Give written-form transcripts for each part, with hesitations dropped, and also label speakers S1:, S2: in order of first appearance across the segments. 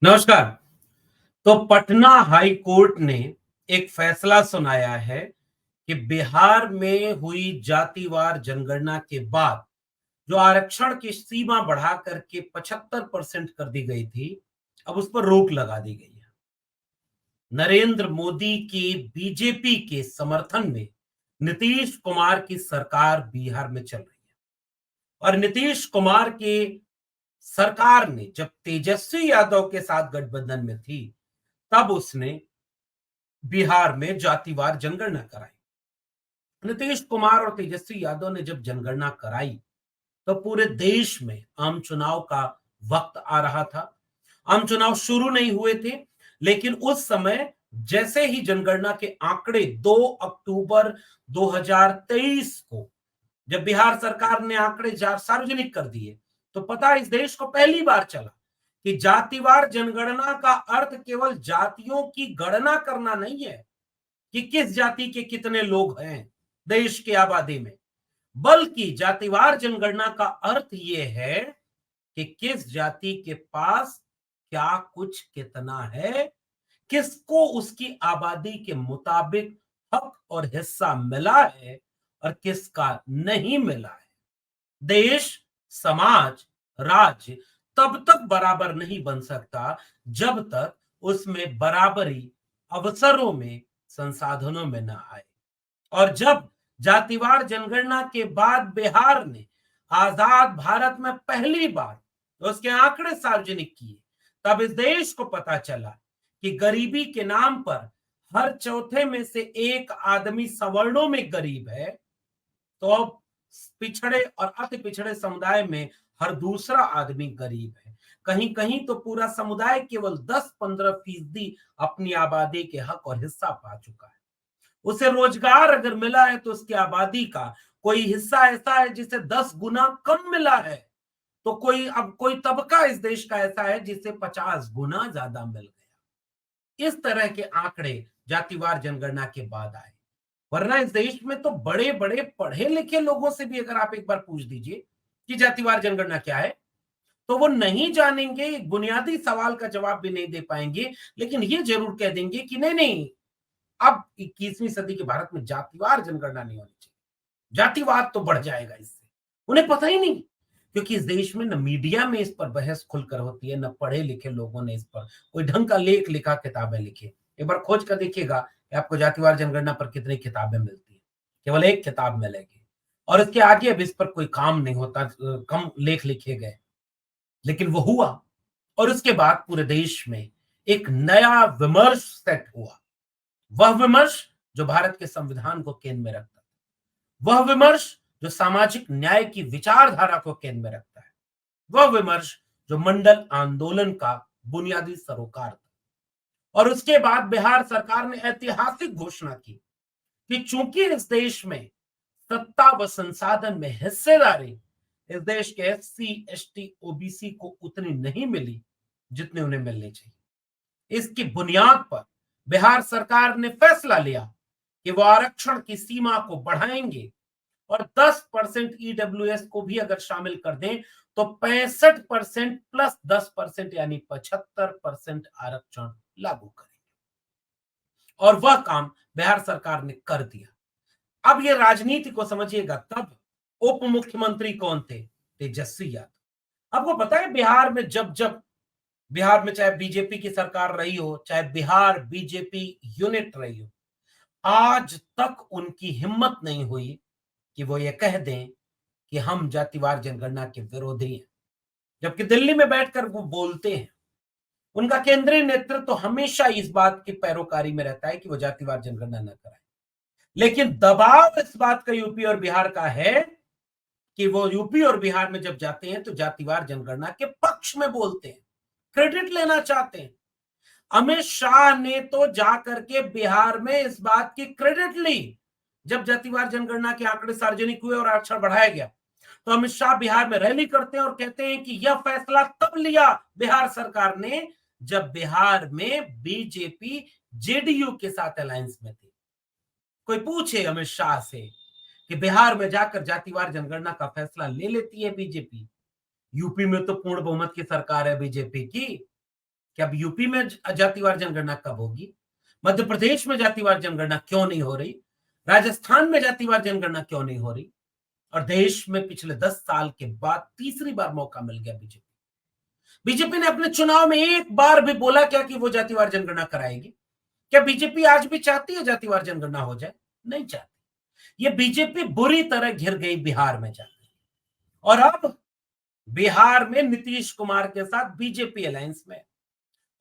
S1: नमस्कार। तो Patna high court ने एक फैसला सुनाया है कि बिहार में हुई जातिवार जनगणना के बाद जो आरक्षण की सीमा बढ़ा करके 75% कर दी गई थी, अब उस पर रोक लगा दी गई है। नरेंद्र मोदी की बीजेपी के समर्थन में नीतीश कुमार की सरकार बिहार में चल रही है और नीतीश कुमार के सरकार ने जब तेजस्वी यादव के साथ गठबंधन में थी, तब उसने बिहार में जातिवार जनगणना कराई। नीतीश कुमार और तेजस्वी यादव ने जब जनगणना कराई, तो पूरे देश में आम चुनाव का वक्त आ रहा था। आम चुनाव शुरू नहीं हुए थे, लेकिन उस समय जैसे ही जनगणना के आंकड़े 2 अक्टूबर 2023 को जब बिहार सरकार ने आंकड़े सार्वजनिक कर दिए, तो पता इस देश को पहली बार चला कि जातिवार जनगणना का अर्थ केवल जातियों की गणना करना नहीं है कि किस जाति के कितने लोग हैं देश की आबादी में, बल्कि जातिवार जनगणना का अर्थ यह है कि किस जाति के पास क्या कुछ कितना है, किसको उसकी आबादी के मुताबिक हक और हिस्सा मिला है और किसका नहीं मिला है। देश, समाज, राज्य तब तक बराबर नहीं बन सकता जब तक उसमें बराबरी अवसरों में, संसाधनों में ना आए। और जब जातिवार जनगणना के बाद बिहार ने आजाद भारत में पहली बार उसके आंकड़े सार्वजनिक किए, तब इस देश को पता चला कि गरीबी के नाम पर हर चौथे में से एक आदमी सवर्णों में गरीब है, तो अब पिछड़े और अति पिछड़े समुदाय में हर दूसरा आदमी गरीब है। कहीं कहीं तो पूरा समुदाय केवल 10-15% अपनी आबादी के हक और हिस्सा पा चुका है। उसे रोजगार अगर मिला है तो उसकी आबादी का कोई हिस्सा ऐसा है जिसे 10 गुना कम मिला है, तो कोई तबका इस देश का ऐसा है जिसे 50 गुना ज्यादा मिल गया। इस तरह के आंकड़े जातिवार जनगणना के बाद आए। वरना इस देश में तो बड़े बड़े पढ़े लिखे लोगों से भी अगर आप एक बार पूछ दीजिए कि जातिवार जनगणना क्या है, तो वो नहीं जानेंगे, एक बुनियादी सवाल का जवाब भी नहीं दे पाएंगे। लेकिन ये जरूर कह देंगे कि नहीं नहीं, अब 21वीं सदी के भारत में जातिवार जनगणना नहीं होनी चाहिए, जातिवाद तो बढ़ जाएगा इससे। उन्हें पता ही नहीं, क्योंकि इस देश में न मीडिया में इस पर बहस खुलकर होती है, न पढ़े लिखे लोगों ने इस पर कोई ढंग का लेख लिखा, किताबें लिखी। एक बार खोज कर देखिएगा कि आपको जातिवार जनगणना पर कितनी किताबें मिलती है। केवल एक किताब मिलेगी और इसके आगे अब इस पर कोई काम नहीं होता, कम लेख लिखे गए। लेकिन वो हुआ और उसके बाद पूरे देश में एक नया विमर्श सेट हुआ। वह विमर्श जो भारत के संविधान को केंद्र में रखता है, वह विमर्श जो सामाजिक न्याय की विचारधारा को केंद्र में रखता है, वह विमर्श जो मंडल आंदोलन का बुनियादी सरोकार था। और उसके बाद बिहार सरकार ने ऐतिहासिक घोषणा की कि चूंकि इस देश में सत्ता व संसाधन में हिस्सेदारी इस देश के एससी, एसटी, ओबीसी को उतनी नहीं मिली जितने उन्हें मिलनी चाहिए, इसकी बुनियाद पर बिहार सरकार ने फैसला लिया कि वो आरक्षण की सीमा को बढ़ाएंगे और 10% ईडब्ल्यूएस को भी अगर शामिल कर दें तो 65% प्लस 10% यानी 75% आरक्षण लागू करेंगे। और वह काम बिहार सरकार ने कर दिया। अब ये राजनीति को समझिएगा, तब उप मुख्यमंत्री कौन थे? तेजस्वी यादव। आपको पता है बिहार में जब जब बिहार में चाहे बीजेपी की सरकार रही हो, चाहे बिहार बीजेपी यूनिट रही हो, आज तक उनकी हिम्मत नहीं हुई कि वो ये कह दें कि हम जातिवार जनगणना के विरोधी हैं। जबकि दिल्ली में बैठकर वो बोलते हैं, उनका केंद्रीय नेतृत्व तो हमेशा इस बात की पैरोकारी में रहता है कि वो जातिवार जनगणना न कराए। लेकिन दबाव इस बात का यूपी और बिहार का है कि वो यूपी और बिहार में जब जाते हैं तो जातिवार जनगणना के पक्ष में बोलते हैं, क्रेडिट लेना चाहते हैं। अमित शाह ने तो जाकर के बिहार में इस बात की क्रेडिट ली। जब जातिवार जनगणना के आंकड़े सार्वजनिक हुए और आरक्षण बढ़ाया गया, तो अमित शाह बिहार में रैली करते हैं और कहते हैं कि यह फैसला तब लिया बिहार सरकार ने जब बिहार में बीजेपी जेडीयू के साथ अलायंस में थी। कोई पूछे अमित शाह से कि बिहार में जाकर जातिवार जनगणना का फैसला ले लेती है बीजेपी, यूपी में तो पूर्ण बहुमत की सरकार है बीजेपी की, कि अब यूपी में जातिवार जनगणना कब होगी, मध्य प्रदेश में जातिवार जनगणना क्यों नहीं हो रही, राजस्थान में जातिवार जनगणना क्यों नहीं हो रही, और देश में पिछले 10 साल के बाद तीसरी बार मौका मिल गया बीजेपी। बीजेपी ने अपने चुनाव में एक बार भी बोला क्या कि वो जातिवार जनगणना कराएगी? क्या बीजेपी आज भी चाहती है जातिवार जनगणना हो जाए? नहीं चाहती। ये बीजेपी बुरी तरह घिर गई बिहार में जाकर, और अब बिहार में नीतीश कुमार के साथ बीजेपी अलायंस में,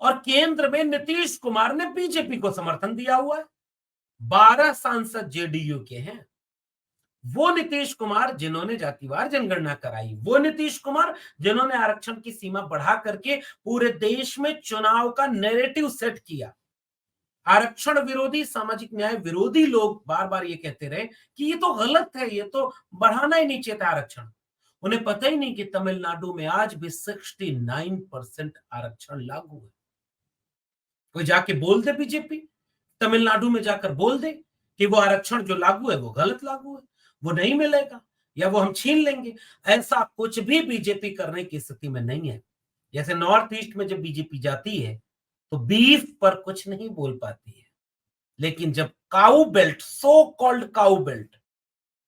S1: और केंद्र में नीतीश कुमार ने बीजेपी को समर्थन दिया हुआ है। 12 सांसद जेडीयू के हैं। वो नीतीश कुमार जिन्होंने जातिवार जनगणना कराई, वो नीतीश कुमार जिन्होंने आरक्षण की सीमा बढ़ा करके पूरे देश में चुनाव का नैरेटिव सेट किया। आरक्षण विरोधी, सामाजिक न्याय विरोधी लोग बार बार ये कहते रहे कि ये तो गलत है, ये तो बढ़ाना ही नहीं चाहिए आरक्षण। उन्हें पता ही नहीं कि तमिलनाडु में आज भी 69% आरक्षण लागू है। कोई जाके बोल दे बीजेपी, तमिलनाडु में जाकर बोल दे कि वो आरक्षण जो लागू है वो गलत लागू है, वो नहीं मिलेगा, या वो हम छीन लेंगे। ऐसा कुछ भी बीजेपी करने की स्थिति में नहीं है। जैसे नॉर्थ ईस्ट में जब बीजेपी जाती है तो बीफ पर कुछ नहीं बोल पाती है, लेकिन जब काऊ बेल्ट, सो कॉल्ड काऊ बेल्ट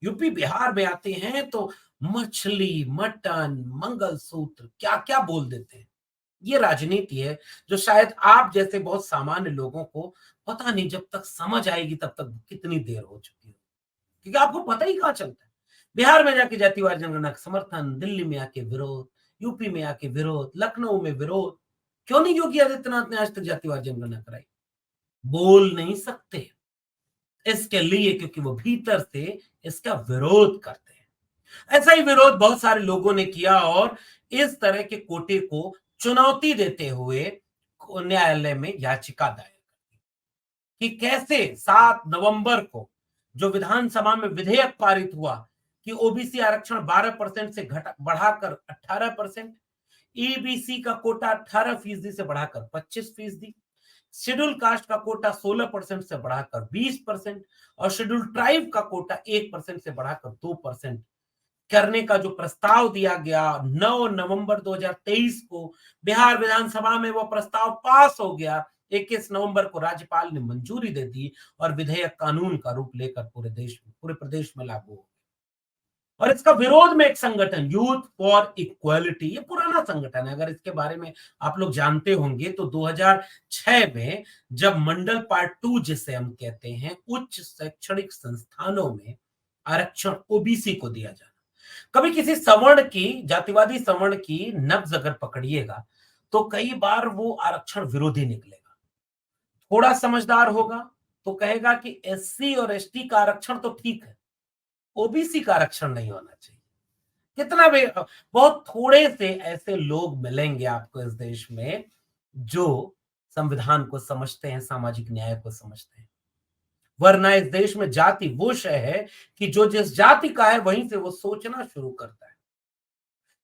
S1: यूपी बिहार में आते हैं तो मछली, मटन, मंगलसूत्र क्या क्या बोल देते हैं। ये राजनीति है जो शायद आप जैसे बहुत सामान्य लोगों को पता नहीं, जब तक समझ आएगी तब तक कितनी देर हो चुकी है, क्योंकि आपको पता ही कहां चलता है। बिहार में जाके जातिवार जनगणना का समर्थन, दिल्ली में आके विरोध, यूपी में आके विरोध, लखनऊ में विरोध। क्यों नहीं योगी आदित्यनाथ ने आज तक जातिवार जनगणना कराई? बोल नहीं सकते इसके लिए, क्योंकि वो भीतर से इसका विरोध करते हैं। ऐसा ही विरोध बहुत सारे लोगों ने किया, और इस तरह के कोटे को चुनौती देते हुए न्यायालय में याचिका दायर कि कैसे 7 नवंबर को जो विधानसभा में विधेयक पारित हुआ कि ओबीसी आरक्षण 12% से बढ़ाकर 18%, ईबीसी का कोटा 18% से बढ़ाकर 25%, शेड्यूल कास्ट का कोटा 16% से बढ़ाकर 20%, और शेड्यूल ट्राइब का कोटा 1% से बढ़ाकर 2% करने का जो प्रस्ताव दिया गया 9 नवंबर 2023 को बिहार विधानसभा में, वो प्रस्ताव पास हो गया। 21 नवंबर को राज्यपाल ने मंजूरी दे दी और विधेयक कानून का रूप लेकर पूरे प्रदेश में लागू हो गया। और इसका विरोध में एक संगठन, यूथ फॉर इक्वालिटी, ये पुराना संगठन है, अगर इसके बारे में आप लोग जानते होंगे तो 2006 में जब मंडल पार्ट 2 जिसे हम कहते हैं, उच्च शैक्षणिक संस्थानों में आरक्षण ओबीसी को दिया जाना, कभी किसी सवर्ण की, जातिवादी सवर्ण की नब्ज अगर पकड़िएगा तो कई बार वो आरक्षण विरोधी निकलेगा। थोड़ा समझदार होगा तो कहेगा कि एससी और एसटी का आरक्षण तो ठीक है, ओबीसी का आरक्षण नहीं होना चाहिए। कितना भी, बहुत थोड़े से ऐसे लोग मिलेंगे आपको इस देश में जो संविधान को समझते हैं, सामाजिक न्याय को समझते हैं। वरना इस देश में जाति वो शय है कि जो जिस जाति का है वहीं से वो सोचना शुरू करता है।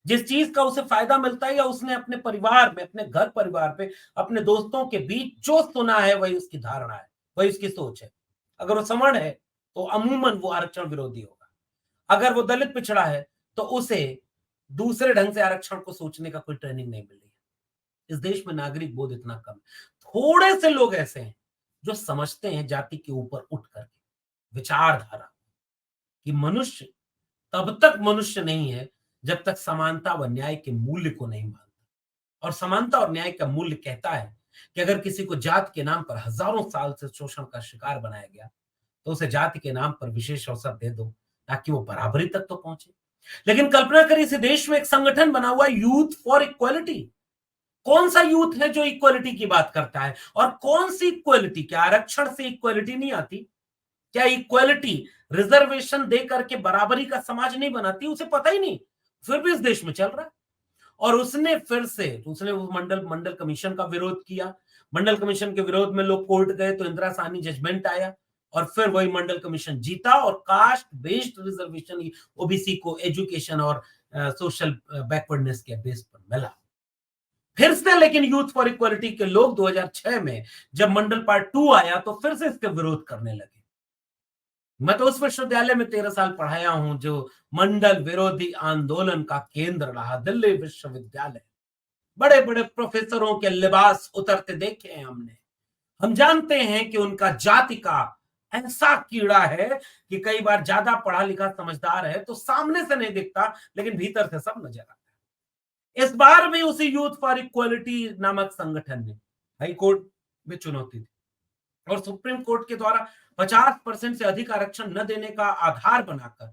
S1: जिस चीज का उसे फायदा मिलता है या उसने अपने परिवार में, अपने घर परिवार पे, अपने दोस्तों के बीच जो सुना है वही उसकी धारणा है, वही उसकी सोच है। अगर वो सवर्ण है तो अमूमन वो आरक्षण विरोधी होगा। अगर वो दलित पिछड़ा है तो उसे दूसरे ढंग से आरक्षण को सोचने का कोई ट्रेनिंग नहीं मिल रही है। इस देश में नागरिक बोध इतना कम है। थोड़े से लोग ऐसे हैं जो समझते हैं जाति के ऊपर उठ करके विचारधारा कि मनुष्य तब तक मनुष्य नहीं है जब तक समानता व न्याय के मूल्य को नहीं मानता। और समानता और न्याय का मूल्य कहता है कि अगर किसी को जात के नाम पर हजारों साल से शोषण का शिकार बनाया गया तो उसे जाति के नाम पर विशेष अवसर दे दो ताकि वो बराबरी तक तो पहुंचे। लेकिन कल्पना करिए, इस देश में एक संगठन बना हुआ है, यूथ फॉर इक्वालिटी। कौन सा यूथ है जो इक्वालिटी की बात करता है? और कौन सी इक्वालिटी? क्या आरक्षण से इक्वालिटी नहीं आती? क्या इक्वालिटी रिजर्वेशन दे करके बराबरी का समाज नहीं बनाती? उसे पता ही नहीं, फिर भी इस देश में चल रहा है। और उसने फिर से वो मंडल कमीशन का विरोध किया। मंडल कमीशन के विरोध में लोग कोर्ट गए तो इंदिरा साहनी जजमेंट आया, और फिर वही मंडल कमीशन जीता, और कास्ट बेस्ड रिजर्वेशन ओबीसी को एजुकेशन और सोशल बैकवर्डनेस के बेस पर मिला। फिर से लेकिन यूथ फॉर इक्वालिटी के लोग 2006 में जब मंडल पार्ट 2 आया तो फिर से इसका विरोध करने लगे। मैं तो उस विश्वविद्यालय में 13 साल पढ़ाया हूं जो मंडल विरोधी आंदोलन का केंद्र रहा, दिल्ली विश्वविद्यालय। बड़े बड़े प्रोफेसरों के लिबास उतरते देखे हैं हमने। हम जानते हैं कि उनका जाति का ऐसा कीड़ा है कि कई बार ज्यादा पढ़ा लिखा समझदार है तो सामने से नहीं दिखता, लेकिन भीतर से सब नजर आता है। इस बार भी उसी यूथ फॉर इक्वलिटी नामक संगठन ने हाई कोर्ट में चुनौती दी और सुप्रीम कोर्ट के द्वारा 50% से अधिक आरक्षण न देने का आधार बनाकर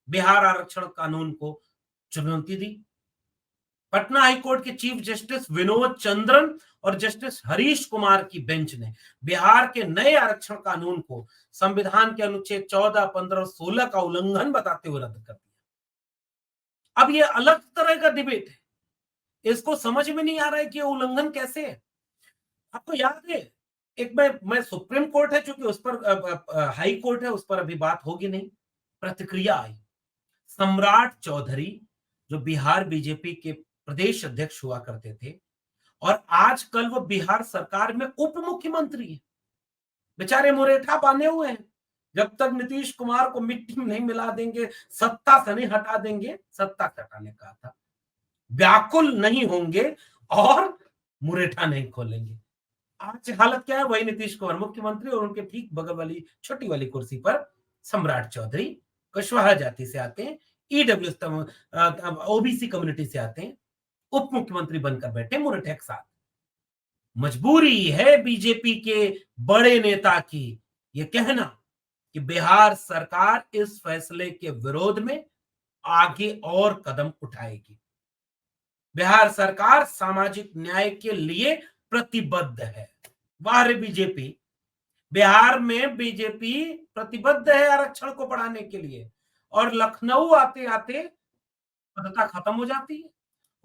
S1: बिहार आरक्षण कानून को चुनौती दी। पटना हाईकोर्ट के चीफ जस्टिस विनोद चंद्रन और जस्टिस हरीश कुमार की बेंच ने बिहार के नए आरक्षण कानून को संविधान के अनुच्छेद 14, 15 और 16 का उल्लंघन बताते हुए रद्द कर दिया। अब ये अलग तरह का डिबेट है, इसको समझ में नहीं आ रहा है कि ये उल्लंघन कैसे है। आपको याद है, एक मैं सुप्रीम कोर्ट है चूंकि उस पर हाई कोर्ट है, उस पर अभी बात होगी नहीं, प्रतिक्रिया आई। सम्राट चौधरी जो बिहार बीजेपी के प्रदेश अध्यक्ष हुआ करते थे और आजकल वो बिहार सरकार में उप मुख्यमंत्री है, बेचारे मुरेठा बांधे हुए हैं। जब तक नीतीश कुमार को मिट्टी में नहीं मिला देंगे, सत्ता से नहीं हटा देंगे, सत्ता से हटाने का था, व्याकुल नहीं होंगे और मुरेठा नहीं खोलेंगे। आज हालत क्या है, वही नीतीश कुमार मुख्यमंत्री और उनके ठीक बगल वाली छोटी वाली कुर्सी पर सम्राट चौधरी कुशवाहा जाति से आते हैं, ईडब्ल्यू ओबीसी कम्युनिटी से आते हैं, उप मुख्यमंत्री बनकर बैठे मुरेठा के साथ। मजबूरी है बीजेपी के बड़े नेता की यह कहना कि बिहार सरकार इस फैसले के विरोध में आगे और कदम उठाएगी। बिहार सरकार सामाजिक न्याय के लिए प्रतिबद्ध है। वाह रे बीजेपी, बिहार में बीजेपी प्रतिबद्ध है आरक्षण को बढ़ाने के लिए और लखनऊ आते आते सत्ता खत्म हो जाती है।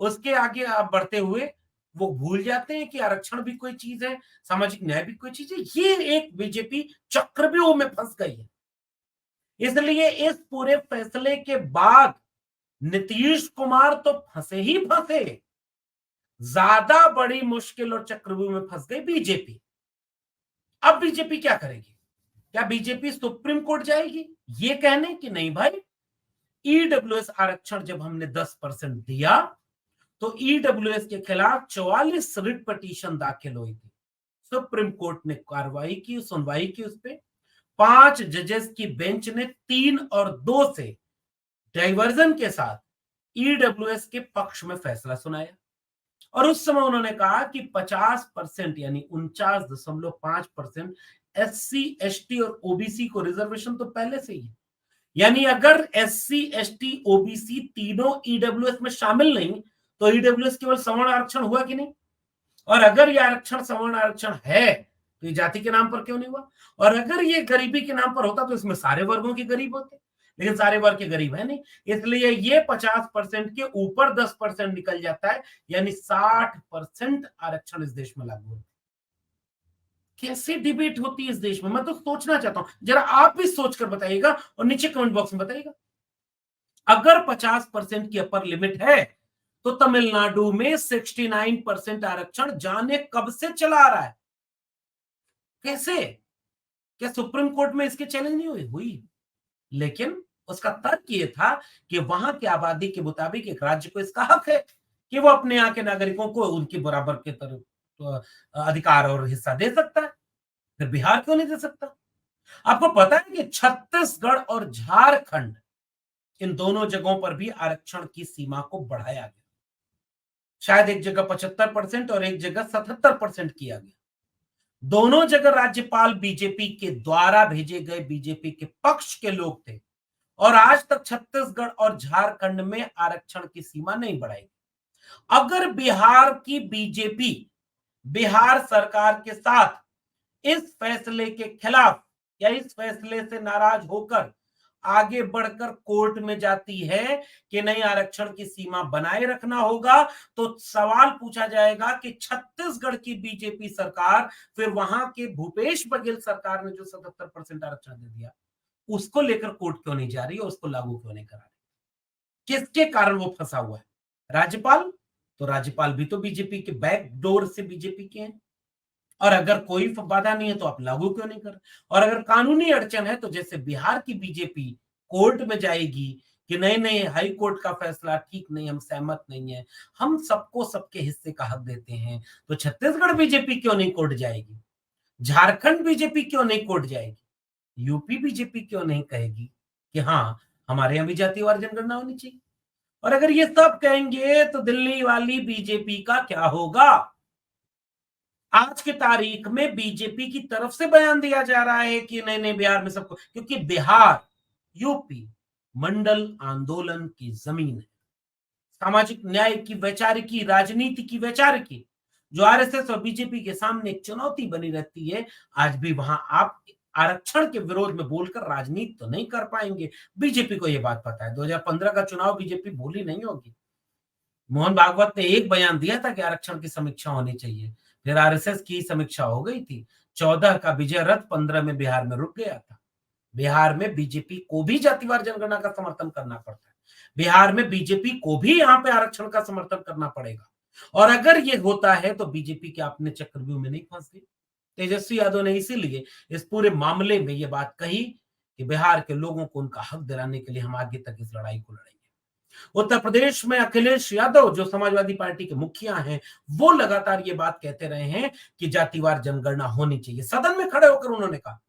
S1: उसके आगे आप बढ़ते हुए वो भूल जाते हैं कि आरक्षण भी कोई चीज है, सामाजिक न्याय भी कोई चीज है। ये एक बीजेपी चक्रव्यूह में फंस गई है। इसलिए इस पूरे फैसले के बाद नीतीश कुमार तो फंसे ही फंसे, ज्यादा बड़ी मुश्किल और चक्रव्यूह में फंस गई बीजेपी। अब बीजेपी क्या करेगी? क्या बीजेपी सुप्रीम कोर्ट जाएगी ये कहने कि नहीं भाई, ईडब्ल्यूएस आरक्षण जब हमने 10% दिया तो ईडब्ल्यूएस के खिलाफ 44 रिट पिटीशन दाखिल हुई थी। सुप्रीम कोर्ट ने कार्रवाई की, सुनवाई की उस पर 5 जजेस की बेंच ने 3 और 2 से डाइवर्जन के साथ ईडब्ल्यूएस के पक्ष में फैसला सुनाया और उस समय उन्होंने कहा कि 50% यानी 49.5% एससी, एसटी और ओबीसी को रिजर्वेशन तो पहले से ही है। यानी अगर एससी, एसटी, ओबीसी तीनों ईडब्ल्यूएस में शामिल नहीं तो ईडब्ल्यूएस केवल सवर्ण आरक्षण हुआ कि नहीं? और अगर ये आरक्षण सवर्ण आरक्षण है तो ये जाति के नाम पर क्यों नहीं हुआ? और अगर ये गरीबी के नाम पर होता तो इसमें सारे वर्गों के गरीब होते, लेकिन सारे वर्ग के गरीब है नहीं, इसलिए ये 50% के ऊपर 10% निकल जाता है, यानी 60% आरक्षण इस देश में लागू होता है। कैसे डिबेट होती है इस देश में, मैं तो सोचना चाहता हूं, जरा आप भी सोचकर बताइएगा और नीचे कमेंट बॉक्स में बताइएगा। अगर 50% की अपर लिमिट है तो तमिलनाडु में 69% आरक्षण जाने कब से चला आ रहा है। कैसे? क्या सुप्रीम कोर्ट में इसके चैलेंज नहीं हुई? लेकिन उसका तर्क ये था कि वहां की आबादी के मुताबिक एक राज्य को इसका हक है कि वो अपने यहाँ के नागरिकों को उनकी बराबर के तरफ अधिकार और हिस्सा दे सकता है, फिर बिहार क्यों नहीं दे सकता? आपको पता है कि छत्तीसगढ़ और झारखंड, इन दोनों जगहों पर भी आरक्षण की सीमा को बढ़ाया गया। शायद एक जगह 75% और एक जगह 77% किया गया। दोनों जगह राज्यपाल बीजेपी के द्वारा भेजे गए बीजेपी के पक्ष के लोग थे और आज तक छत्तीसगढ़ और झारखंड में आरक्षण की सीमा नहीं बढ़ाई। अगर बिहार की बीजेपी बिहार सरकार के साथ इस फैसले के खिलाफ या इस फैसले से नाराज होकर आगे बढ़कर कोर्ट में जाती है कि नहीं आरक्षण की सीमा बनाए रखना होगा, तो सवाल पूछा जाएगा कि छत्तीसगढ़ की बीजेपी सरकार, फिर वहां के भूपेश बघेल सरकार ने जो 77% आरक्षण दे दिया, उसको लेकर कोर्ट क्यों नहीं जा रही है, उसको लागू क्यों नहीं करा रही? किसके कारण वो फंसा हुआ है? राज्यपाल? तो राज्यपाल भी तो बीजेपी के बैक डोर से बीजेपी के हैं। और अगर कोई बाधा नहीं है तो आप लागू क्यों नहीं कर? और अगर कानूनी अड़चन है तो जैसे बिहार की बीजेपी कोर्ट में जाएगी, कि नहीं नहीं हाई कोर्ट का फैसला ठीक नहीं, हम सहमत नहीं है, हम सबको सबके हिस्से का हक देते हैं, तो छत्तीसगढ़ बीजेपी क्यों नहीं कोर्ट जाएगी? झारखंड बीजेपी क्यों नहीं कोर्ट जाएगी? यूपी बीजेपी क्यों नहीं कहेगी कि हाँ, हमारे यहाँ भी जातिवार जनगणना होनी चाहिए? और अगर ये सब कहेंगे तो दिल्ली वाली बीजेपी का क्या होगा? आज की तारीख में बीजेपी की तरफ से बयान दिया जा रहा है कि नहीं नहीं बिहार में सबको, क्योंकि बिहार, यूपी मंडल आंदोलन की जमीन है। सामाजिक न्याय की वैचारिकी, राजनीति की वैचारिकी जो आरएसएस और बीजेपी के सामने एक चुनौती बनी रहती है, आज भी वहां आप आरक्षण के विरोध में बोलकर राजनीति तो नहीं कर पाएंगे। बीजेपी को यह बात पता है, 2015 का चुनाव बीजेपी भूली नहीं होगी। मोहन भागवत ने एक बयान दिया था कि आरक्षण की समीक्षा होनी चाहिए, फिर आरएसएस की समीक्षा हो गई थी। 14 का विजय रथ 15 में बिहार में रुक गया था। बिहार में बीजेपी को भी जातिवार जनगणना का समर्थन करना पड़ता है। बिहार में बीजेपी को भी यहाँ पे आरक्षण का समर्थन करना पड़ेगा। और अगर ये होता है तो बीजेपी के अपने चक्रव्यूह में नहीं फंस गई। तेजस्वी यादव ने इसीलिए इस पूरे मामले में ये बात कही कि बिहार के लोगों को उनका हक दिलाने के लिए हम आगे तक इस लड़ाई को लड़ेंगे। उत्तर प्रदेश में अखिलेश यादव जो समाजवादी पार्टी के मुखिया हैं, वो लगातार ये बात कहते रहे हैं कि जातिवार जनगणना होनी चाहिए। सदन में खड़े होकर उन्होंने कहा,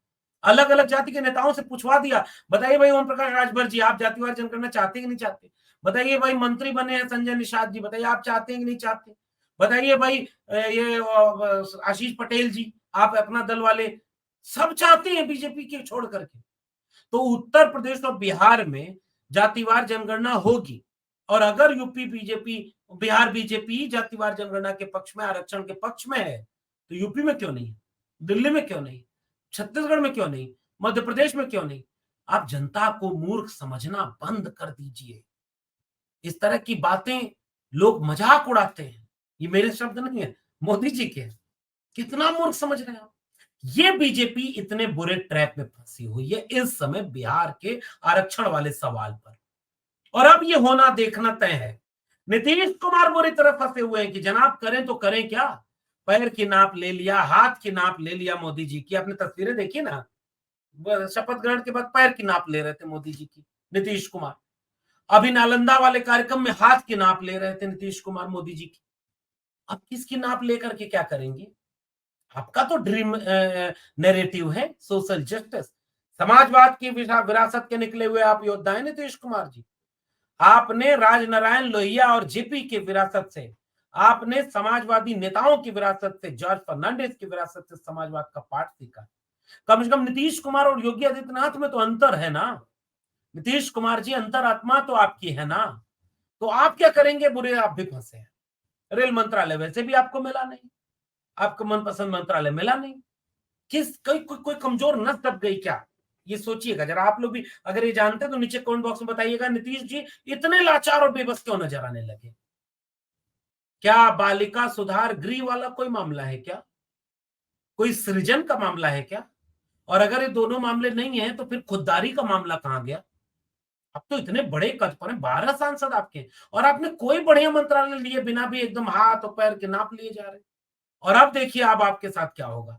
S1: अलग अलग जाति के नेताओं से पूछवा दिया, बताइए भाई ओम प्रकाश राजभर जी, आप जातिवार जनगणना चाहते कि नहीं चाहते? बताइए भाई मंत्री बने हैं संजय निषाद जी, बताइए आप चाहते हैं कि नहीं चाहते? बताइए भाई ये आशीष पटेल जी, आप अपना दल वाले सब चाहते हैं बीजेपी के छोड़ करके। तो उत्तर प्रदेश और बिहार में जातिवार जनगणना होगी। और अगर यूपी बीजेपी, बिहार बीजेपी जातिवार जनगणना के पक्ष में, आरक्षण के पक्ष में है, तो यूपी में क्यों नहीं? दिल्ली में क्यों नहीं? छत्तीसगढ़ में क्यों नहीं? मध्य प्रदेश में क्यों नहीं? आप जनता को मूर्ख समझना बंद कर दीजिए। इस तरह की बातें लोग मजाक उड़ाते हैं। ये मेरे शब्द नहीं है, मोदी जी के हैं। कितना मूर्ख समझ रहे हैं आप? ये बीजेपी इतने बुरे ट्रैप में फंसी हुई है इस समय बिहार के आरक्षण वाले सवाल पर। और अब ये होना देखना तय है। नीतीश कुमार बुरी तरह फंसे हुए हैं कि जनाब करें तो करें क्या? पैर की नाप ले लिया, हाथ की नाप ले लिया मोदी जी की। आपने तस्वीरें देखी ना, शपथ ग्रहण के बाद पैर की नाप ले रहे थे मोदी जी की नीतीश कुमार। अभी नालंदा वाले कार्यक्रम में हाथ की नाप ले रहे थे नीतीश कुमार मोदी जी की। अब किसकी नाप लेकर के क्या करेंगे? आपका तो ड्रीम नैरेटिव है सोशल जस्टिस, समाजवाद की विरासत के निकले हुए आप योद्धा हैं नीतीश कुमार जी। आपने राजनारायण लोहिया और जेपी की विरासत से, आपने समाजवादी नेताओं की विरासत से, जॉर्ज फर्नांडिस की विरासत से समाजवाद का पाठ सीखा। कम से कम नीतीश कुमार और योगी आदित्यनाथ में तो अंतर है ना। नीतीश कुमार जी अंतरात्मा तो आपकी है ना। तो आप क्या करेंगे? बुरे आप भी फंसे हैं। रेल मंत्रालय वैसे भी आपको मिला नहीं, आपका मनपसंद मंत्रालय मिला नहीं। किस कोई कमजोर नस दब गई क्या? ये सोचिएगा जरा आप लोग भी। अगर ये जानते हैं तो नीचे कमेंट बॉक्स में बताइएगा, नीतीश जी इतने लाचार और बेबस क्यों नजर आने लगे? क्या बालिका सुधार गृह वाला कोई मामला है क्या? कोई सृजन का मामला है क्या? और अगर ये दोनों मामले नहीं है तो फिर खुददारी का मामला कहां गया? अब तो इतने बड़े कद पर हैं, 12 सांसद आपके, और आपने कोई बढ़िया मंत्रालय लिए बिना भी एकदम हाथ और पैर के नाप लिए जा रहे। और अब देखिए अब आपके साथ क्या होगा।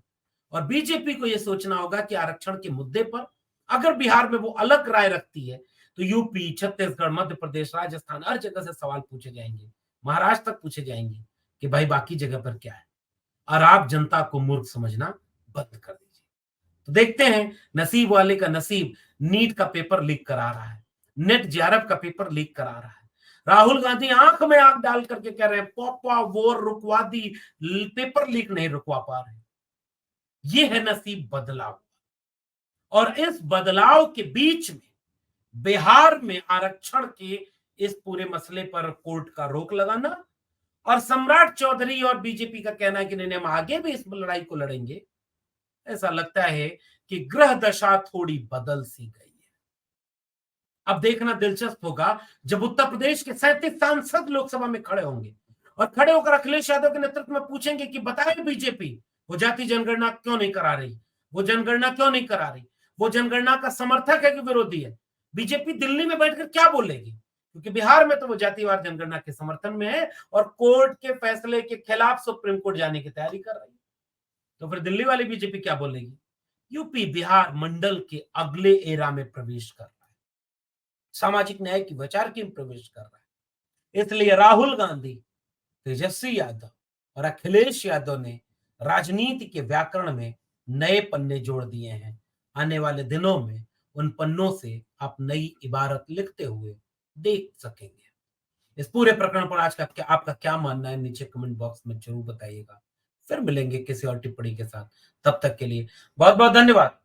S1: और बीजेपी को यह सोचना होगा कि आरक्षण के मुद्दे पर अगर बिहार में वो अलग राय रखती है तो यूपी, छत्तीसगढ़, मध्य प्रदेश, राजस्थान हर जगह से सवाल पूछे जाएंगे, महाराष्ट्र तक पूछे जाएंगे कि भाई बाकी जगह पर क्या है। और आप जनता को मूर्ख समझना बंद कर दीजिए। तो देखते हैं नसीब वाले का नसीब नीट का पेपर लीक करा रहा है, नेट जेआरएफ का पेपर लीक करा रहा है। राहुल गांधी आंख में आंख डाल करके कह रहे हैं पॉपा वोर रुकवा दी, पेपर लीक नहीं रुकवा पा रहे। ये है नसीब बदलाव। और इस बदलाव के बीच में बिहार में आरक्षण के इस पूरे मसले पर कोर्ट का रोक लगाना, और सम्राट चौधरी और बीजेपी का कहना है कि नहीं हम आगे भी इस लड़ाई को लड़ेंगे। ऐसा लगता है कि ग्रह दशा थोड़ी बदल सी गई है। अब देखना दिलचस्प होगा जब उत्तर प्रदेश के 37 सांसद लोकसभा में खड़े होंगे और खड़े होकर अखिलेश यादव के नेतृत्व में पूछेंगे कि बताए बीजेपी वो जाति जनगणना क्यों नहीं करा रही, वो जनगणना क्यों नहीं करा रही, वो जनगणना का समर्थक है कि विरोधी है। बीजेपी दिल्ली में बैठकर क्या बोलेगी? क्योंकि बिहार में तो वो जातिवार जनगणना के समर्थन में है और कोर्ट के फैसले के खिलाफ सुप्रीम कोर्ट जाने की तैयारी कर रही है। तो फिर दिल्ली वाली बीजेपी क्या बोलेगी? यूपी बिहार मंडल के अगले एरा में प्रवेश कर रहा है। सामाजिक न्याय की विचार की प्रवेश कर रहा है। इसलिए राहुल गांधी, तेजस्वी यादव और अखिलेश यादव ने राजनीति के व्याकरण में नए पन्ने जोड़ दिए हैं। आने वाले दिनों में उन पन्नों से आप नई इबारत लिखते हुए देख सकेंगे। इस पूरे प्रकरण पर आज का आपका क्या मानना है, नीचे कमेंट बॉक्स में जरूर बताइएगा। फिर मिलेंगे किसी और टिप्पणी के साथ। तब तक के लिए बहुत बहुत धन्यवाद।